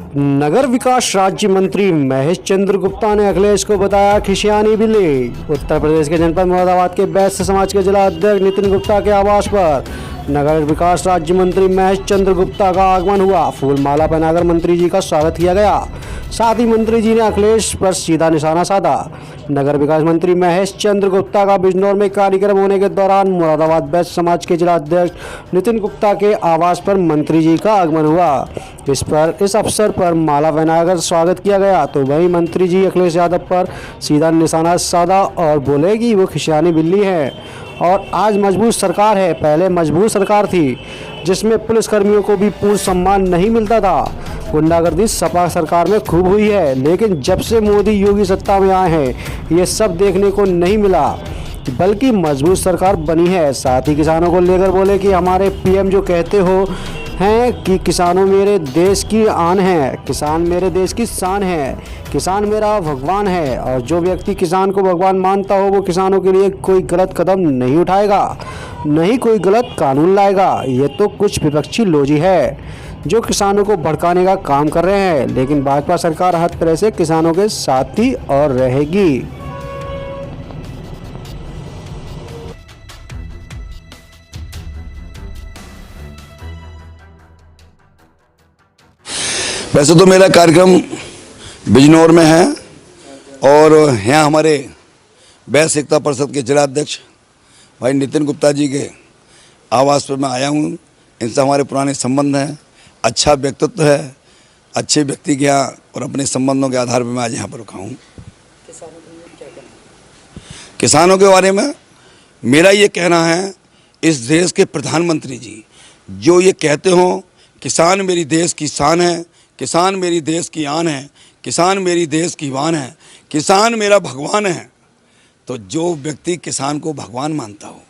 नगर विकास राज्य मंत्री महेश चंद्र गुप्ता ने अखिलेश को बताया खिसियानी बिल्ली। उत्तर प्रदेश के जनपद मुरादाबाद के वैश्य समाज के जिला अध्यक्ष नितिन गुप्ता के आवास पर नगर विकास राज्य मंत्री महेश चंद्र गुप्ता का आगमन हुआ। फूल माला पहनाकर मंत्री जी का स्वागत किया गया। साथ ही मंत्री जी ने अखिलेश पर सीधा निशाना साधा। नगर विकास मंत्री महेश चंद्र गुप्ता का बिजनौर में कार्यक्रम होने के दौरान मुरादाबाद वैश्य समाज के जिला अध्यक्ष नितिन गुप्ता के आवास पर मंत्री जी का आगमन हुआ। इस अवसर पर माला पहनाकर स्वागत किया गया। तो वहीं मंत्री जी अखिलेश यादव पर सीधा निशाना साधा और बोले कि वो खिसियानी बिल्ली है और आज मजबूत सरकार है। पहले मजबूर सरकार थी जिसमें पुलिसकर्मियों को भी पूर्ण सम्मान नहीं मिलता था। गुंडागर्दी सपा सरकार में खूब हुई है, लेकिन जब से मोदी योगी सत्ता में आए हैं ये सब देखने को नहीं मिला, बल्कि मजबूत सरकार बनी है। साथ ही किसानों को लेकर बोले कि हमारे पीएम जो कहते हो हैं कि किसानों मेरे देश की आन है, किसान मेरे देश की शान है, किसान मेरा भगवान है और जो व्यक्ति किसान को भगवान मानता हो वो किसानों के लिए कोई गलत कदम नहीं उठाएगा, नहीं कोई गलत कानून लाएगा। ये तो कुछ विपक्षी लोजी है जो किसानों को भड़काने का काम कर रहे हैं, लेकिन भाजपा सरकार हर तरह से किसानों के साथ ही और रहेगी। वैसे तो मेरा कार्यक्रम बिजनौर में है और यहाँ हमारे वैश्य एकता परिषद के जिला अध्यक्ष भाई नितिन गुप्ता जी के आवास पर मैं आया हूँ। इनसे हमारे पुराने संबंध हैं, अच्छा व्यक्तित्व है, अच्छे व्यक्ति के यहाँ और अपने संबंधों के आधार पर मैं आज यहाँ पर रुका हूँ। किसानों के बारे में मेरा ये कहना है, इस देश के प्रधानमंत्री जी जो ये कहते हो किसान मेरी देश की शान है, किसान मेरी देश की आन है, किसान मेरी देश की वान है, किसान मेरा भगवान है, तो जो व्यक्ति किसान को भगवान मानता हो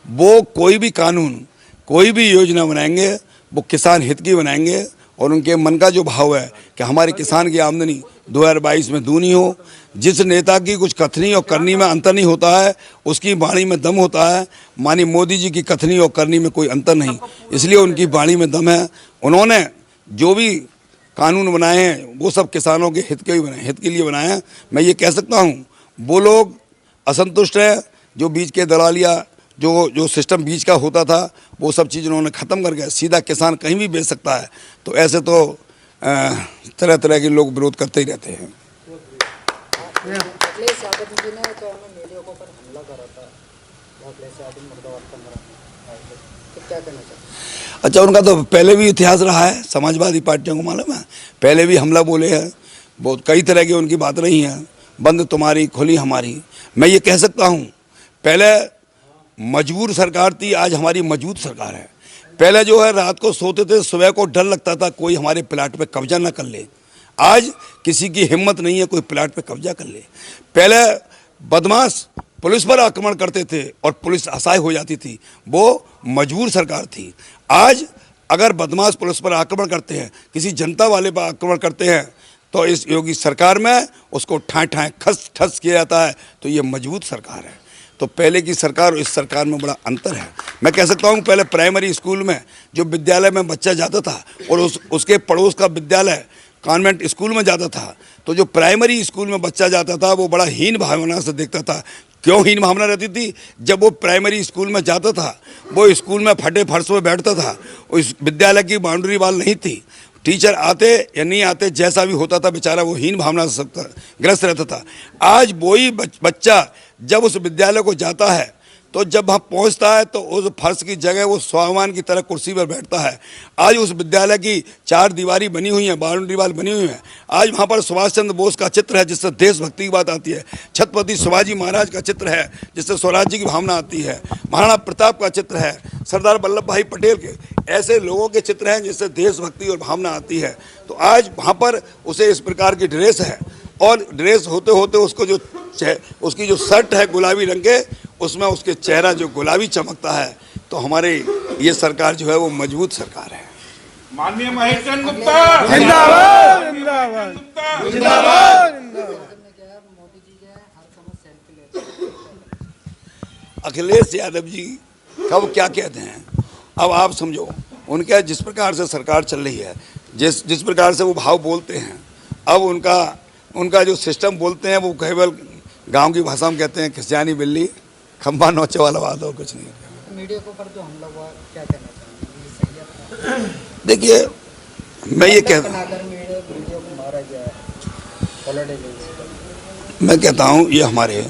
वो कोई भी कानून, कोई भी योजना बनाएंगे वो किसान हित की बनाएंगे। और उनके मन का जो भाव है कि हमारे किसान की आमदनी 2022 में दूनी हो। जिस नेता की कुछ कथनी और करनी में अंतर नहीं होता है उसकी वाणी में दम होता है। माननीय मोदी जी की कथनी और करनी में कोई अंतर नहीं, इसलिए उनकी वाणी में दम है। उन्होंने जो भी कानून बनाए हैं वो सब किसानों के हित के ही बनाए, हित के लिए बनाए हैं। मैं ये कह सकता हूँ वो लोग असंतुष्ट हैं, जो बीच के दलालिया जो सिस्टम बीच का होता था वो सब चीज़ उन्होंने ख़त्म करके सीधा किसान कहीं भी बेच सकता है। तो ऐसे तो तरह तरह के लोग विरोध करते ही रहते हैं। अखिलेश यादव जी ने तो मीडिया के ऊपर हमला करा था, अखिलेश यादव मुर्दाबाद का तो क्या कहना चाहते हैं? अच्छा, उनका तो पहले भी इतिहास रहा है, समाजवादी पार्टियों को मालूम है, पहले भी हमला बोले हैं, बहुत कई तरह की उनकी बात रही हैं, बंद तुम्हारी खुली हमारी। मैं ये कह सकता हूँ पहले मजबूर सरकार थी, आज हमारी मजबूत सरकार है। पहले जो है रात को सोते थे, सुबह को डर लगता था कोई हमारे प्लाट पे कब्जा ना कर ले। आज किसी की हिम्मत नहीं है कोई प्लाट पे कब्जा कर ले। पहले बदमाश पुलिस पर आक्रमण करते थे और पुलिस असहाय हो जाती थी, वो मजबूर सरकार थी। आज अगर बदमाश पुलिस पर आक्रमण करते हैं, किसी जनता वाले पर आक्रमण करते हैं, तो इस योगी सरकार में उसको ठाए ठाए खस ठस किया जाता है। तो ये मजबूत सरकार है। तो पहले की सरकार और इस सरकार में बड़ा अंतर है। मैं कह सकता हूँ पहले प्राइमरी स्कूल में जो विद्यालय में बच्चा जाता था और उसके पड़ोस का विद्यालय कॉन्वेंट स्कूल में जाता था, तो जो प्राइमरी स्कूल में बच्चा जाता था वो बड़ा हीन भावना से देखता था। क्यों हीन भावना रहती थी? जब वो प्राइमरी स्कूल में जाता था वो स्कूल में फटे फर्श में बैठता था, उस विद्यालय की बाउंड्री वाल नहीं थी, टीचर आते या नहीं आते जैसा भी होता था बेचारा वो हीन भावना से ग्रस्त रहता था। आज वही बच्चा जब उस विद्यालय को जाता है तो जब वहाँ पहुँचता है तो उस फर्श की जगह वो स्वाभिमान की तरह कुर्सी पर बैठता है। आज उस विद्यालय की 4 दीवारी बनी हुई है, बाउंड्री वाल बनी हुई है। आज वहाँ पर सुभाष चंद्र बोस का चित्र है जिससे देशभक्ति की बात आती है, छत्रपति शिवाजी महाराज का चित्र है जिससे स्वराज्य की भावना आती है, महाराणा प्रताप का चित्र है, सरदार वल्लभ भाई पटेल के, ऐसे लोगों के चित्र हैं जिससे देशभक्ति और भावना आती है। तो आज वहाँ पर उसे इस प्रकार की ड्रेस है और ड्रेस होते होते उसकी जो शर्ट है गुलाबी रंग के, उसमें उसके चेहरा जो गुलाबी चमकता है। तो हमारे ये सरकार जो है वो मजबूत सरकार है। माननीय महेश चंद्र गुप्ता जिंदाबाद, जिंदाबाद, जिंदाबाद। अखिलेश यादव जी कब क्या कहते हैं अब आप समझो। उनके जिस प्रकार से सरकार चल रही है, जिस प्रकार से वो भाव बोलते हैं, अब उनका जो सिस्टम बोलते हैं वो केवल गांव की भाषा में कहते हैं खिसियानी बिल्ली खंबा नोचे वाला बात, और कुछ नहीं। मीडिया के ऊपर जो हमला हुआ क्या कहना चाहेंगे? ये सही है? देखिए मैं ये बनाकर मीडिया को मारा गया है पॉलिटिकल एजेंसी। मैं कहता हूँ ये हमारे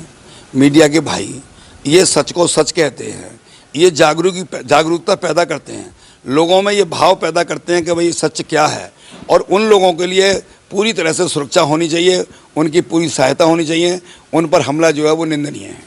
मीडिया के भाई ये सच को सच कहते हैं, ये जागरूकता पैदा करते हैं, लोगों में ये भाव पैदा करते हैं कि भाई सच क्या है, और उन लोगों के लिए पूरी तरह से सुरक्षा होनी चाहिए, उनकी पूरी सहायता होनी चाहिए। उन पर हमला जो है वो निंदनीय है।